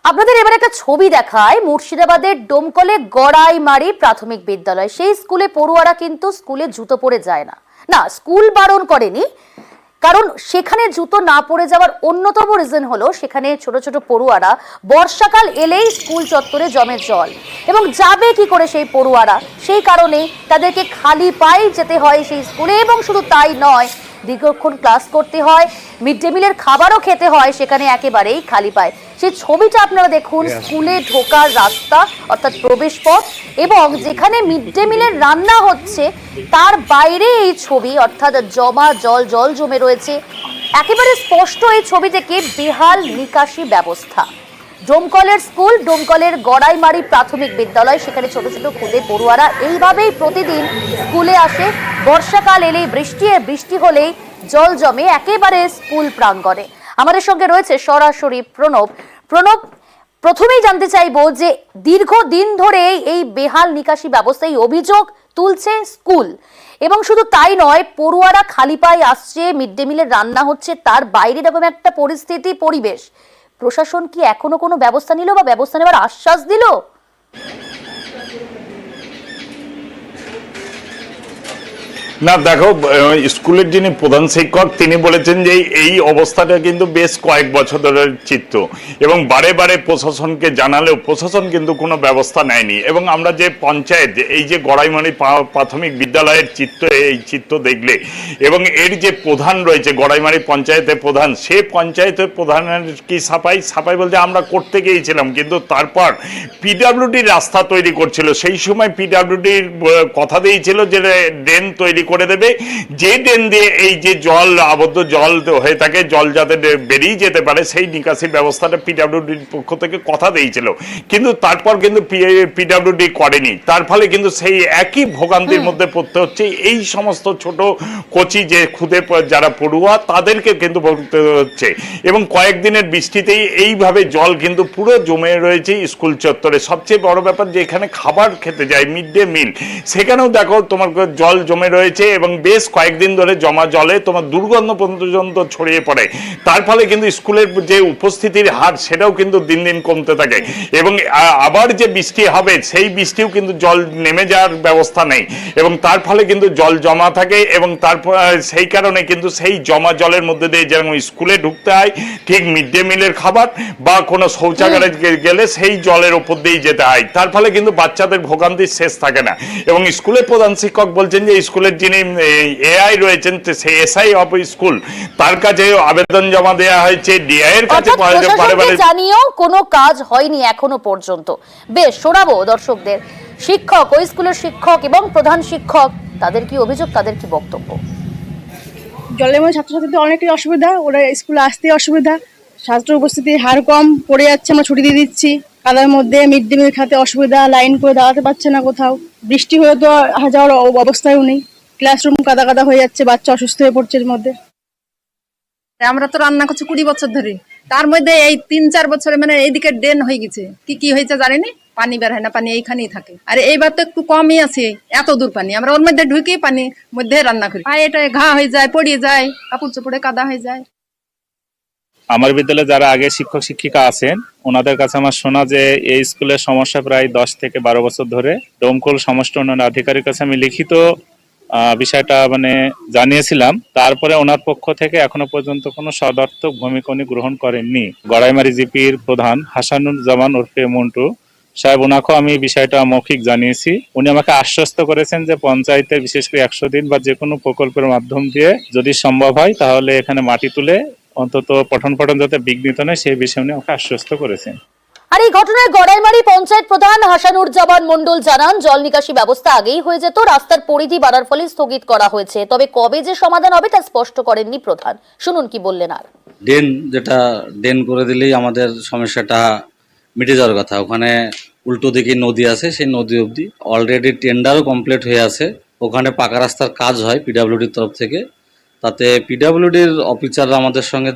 আপনাদের এবার একটা ছবি দেখায় মুর্শিদাবাদের ডোমকলে গড়াইমারি প্রাথমিক বিদ্যালয়। সেই স্কুলে পড়ুয়ারা কিন্তু স্কুলে জুতো পরে যায় না। না, স্কুল বারণ করেনি, কারণ সেখানে জুতো না পরে যাওয়ার অন্যতম রিজন হলো সেখানে ছোট ছোট পড়ুয়ারা বর্ষাকাল এলেই স্কুল চত্বরে জমে জল, এবং যাবে কি করে সেই পড়ুয়ারা, সেই কারণে তাদেরকে খালি পায়ে যেতে হয় সেই স্কুলে। এবং শুধু তাই নয়, দীর্ঘক্ষণ ক্লাস করতে হয়, মিড ডে মিলের খাবারও খেতে হয় সেখানে একেবারেই খালি পায়। সেই ছবিটা আপনারা দেখুন, স্কুলে ঢোকার রাস্তা অর্থাৎ প্রবেশ পথ এবং যেখানে মিড ডে মিলের রান্না হচ্ছে তার বাইরে এই ছবি, অর্থাৎ জল জমে রয়েছে। একেবারে স্পষ্ট এই ছবি থেকে বেহাল নিকাশি ব্যবস্থা। ডোমকলের স্কুল, ডোমকলের গড়াইমারি প্রাথমিক বিদ্যালয়, সেখানে ছোট ছোট খুদে পড়ুয়ারা এইভাবেই প্রতিদিন স্কুলে আসে। বর্ষাকাল এলেই বৃষ্টি হলেই জল জমে একেবারে স্কুল প্রাঙ্গণে। আমাদের সঙ্গে রয়েছে সরাসরি প্রণব। প্রথমেই জানতে চাইবো যে দীর্ঘদিন ধরে এই বেহাল নিকাশি ব্যবস্থা, এই অভিযোগ তুলছে স্কুল, এবং শুধু তাই নয়, পড়ুয়ারা খালি পায়ে আসছে, মিড ডে মিলের রান্না হচ্ছে, তার বাইরে এরকম একটা পরিবেশ। প্রশাসন কি এখনো কোনো ব্যবস্থা নিল বা ব্যবস্থা নেওয়ার আশ্বাস দিল? না দেখো, স্কুলের যিনি প্রধান শিক্ষক তিনি বলেছেন যে এই অবস্থাটা কিন্তু বেশ কয়েক বছর ধরে চিত্র, এবং বারে বারে প্রশাসনকে জানালেও প্রশাসন কিন্তু কোনো ব্যবস্থা নেয়নি। এবং আমরা যে পঞ্চায়েত, এই যে গড়াইমারি প্রাথমিক বিদ্যালয়ের এই চিত্র দেখলে, এবং এর যে প্রধান রয়েছে গড়াইমারি পঞ্চায়েতের প্রধান, সে পঞ্চায়েতের প্রধানের কি সাফাই বলতে আমরা করতে গিয়েছিলাম, কিন্তু তারপর পিডাব্লিউডি রাস্তা তৈরি করছিল, সেই সময় পিডাব্লিউডির কথা দিয়েছিল যে ড্রেন তৈরি করে দেবে, যে ড্রেন দিয়ে এই যে জল আবদ্ধ জল হয়ে থাকে, জল যাতে বেরিয়ে যেতে পারে সেই নিকাশি ব্যবস্থাটা পিডাব্লিউডির পক্ষ থেকে কথা দিয়েছিল, কিন্তু তারপর কিন্তু পিডাব্লিউডি করেনি। তার ফলে কিন্তু সেই একই ভোগান্তির মধ্যে পড়তে হচ্ছে এই সমস্ত ছোট কচি যে খুদে যারা পড়ুয়া, তাদেরকে কিন্তু ভুগতে হচ্ছে। এবং কয়েকদিনের বৃষ্টিতেই এইভাবে জল কিন্তু পুরো জমে রয়েছে স্কুল চত্বরে। সবচেয়ে বড় ব্যাপার যে এখানে খাবার খেতে যায়, মিড ডে মিল, সেখানেও দেখো তোমার জল জমে রয়েছে, এবং বেশ কয়েকদিন ধরে জমা জলে তোমার দুর্গন্ধ পর্যন্ত ছড়িয়ে পড়ে। তার ফলে কিন্তু স্কুলের যে উপস্থিতির হার সেটাও কিন্তু দিন দিন কমতে থাকে, এবং আবার যে বৃষ্টি হবে সেই বৃষ্টিও কিন্তু জল নেমে যাওয়ার ব্যবস্থা নেই, এবং তার ফলে কিন্তু জল জমা থাকে। এবং তারপর সেই কারণে কিন্তু সেই জমা জলের মধ্যে দিয়ে যেরকম স্কুলে ঢুকতে হয়, ঠিক মিড ডে মিলের খাবার বা কোনো শৌচাগারে গেলে সেই জলের উপর দিয়েই যেতে হয়। তার ফলে কিন্তু বাচ্চাদের ভোগান্তির শেষ থাকে না। এবং স্কুলের প্রধান শিক্ষক বলছেন যে স্কুলের যিনি এআই রয়েছেন, সেই এসআই অফ স্কুল, তার কাছে আবেদন জমা দেওয়া হয়েছে, ডিআই এর কাছে জানিয়েও কোনো কাজ হয়নি এখনো পর্যন্ত। বেশ, শোনাবো দর্শকদের। শিক্ষক, ওই স্কুলের শিক্ষক এবং প্রধান শিক্ষক, তাদের কি অভিযোগ, তাদের কি বক্তব্য? জলের মধ্যে ছাত্রছাত্রীদের অনেকটাই অসুবিধা, ওরা স্কুলে আসতে অসুবিধা, ছাত্র উপস্থিতির হার কম, পড়ে যাচ্ছে, আমরা ছুটি দিয়ে দিচ্ছি। কাদার মধ্যে মিড ডে মিল খেতে অসুবিধা, লাইন করে দাঁড়াতে পারছে না কোথাও, বৃষ্টি হয়ে তো যাওয়ার অবস্থাও নেই, ক্লাসরুম কাদা কাদা হয়ে যাচ্ছে, বাচ্চা অসুস্থ হয়ে পড়ছে এর মধ্যে। আমরা তো রান্না করছি 20 বছর ধরে, তার মধ্যে এই 3-4 বছরে মানে এইদিকে ড্রেন হয়ে গেছে, কি হয়েছে জানিনি, পানি বের হয় না, পানি এইখানেই থাকে। আর এইবার তো একটু কমই আছে, এত দূর পানি, আমরা ওর মধ্যে ঢুকি পানির মধ্যে রান্না করি, আর এটা ঘা হয়ে যায়, পড়িয়ে যায়, কাপড় চোপড়ে কাদা হয়ে যায়। আমার বিদ্যালয়ে যারা আগে শিক্ষক শিক্ষিকা আছেন ওনাদের কাছে আমার শোনা যে এই স্কুলের সমস্যা প্রায় 10 থেকে 12 বছর ধরে। ডোমকল সমষ্টি উন্নয়ন আধিকারিকের কাছে আমি লিখিত বিষয়টা জানিয়েছিলাম, তারপরে ওনার পক্ষ থেকে এখনো পর্যন্ত কোনো সদর্থক ভূমিকা উনি গ্রহণ করেননি। গড়াইমারি জিপির প্রধান হাসানুজ্জামান ওরফে মন্টু সাহেব, ওনাকেও আমি বিষয়টা মৌখিক জানিয়েছি। উনি আমাকে আশ্বস্ত করেছেন যে পঞ্চায়েতের বিশেষ করে 100 দিন বা যে কোনো প্রকল্পের মাধ্যম দিয়ে যদি সম্ভব হয় তাহলে এখানে মাটি তুলে অন্তত পঠন যাতে বিঘ্নিত নয় সেই বিষয়ে উনি আমাকে আশ্বস্ত করেছেন। আর এই ঘটনায় গড়াইমারি পঞ্চায়েত প্রধান হাসানুজ্জামান মন্ডল জানান, জল নিকাশি ব্যবস্থা আগেই হয়ে যেত, রাস্তার পরিধি বাড়ার ফলে স্থগিত করা হয়েছে, তবে কবে যে সমাধান হবে তা স্পষ্ট করেননি প্রধান। শুনুন কি বললেন। আর ড্রেন করে দিলেই আমাদের সমস্যাটা মিটে যাওয়ার কথা। ওখানে উল্টো দিকে নদী আছে, সেই নদী অবধি অলরেডি টেন্ডারও কমপ্লিট হয়ে আছে, ওখানে পাকা রাস্তার কাজ হয় পিডাব্লিউডির তরফ থেকে। তাতে পিডাব্লিউডির অফিসাররা আমাদের সঙ্গে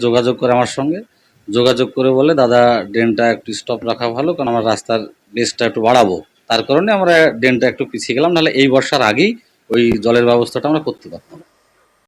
যোগাযোগ করে বলে, দাদা ড্রেনটা একটু স্টপ রাখা ভালো, কারণ আমরা রাস্তার বেসটা একটু বাড়াবো, তার কারণে আমরা ড্রেনটা একটু পিছিয়ে গেলাম, নাহলে এই বর্ষার আগেই ওই জলের ব্যবস্থাটা আমরা করতে পারতাম।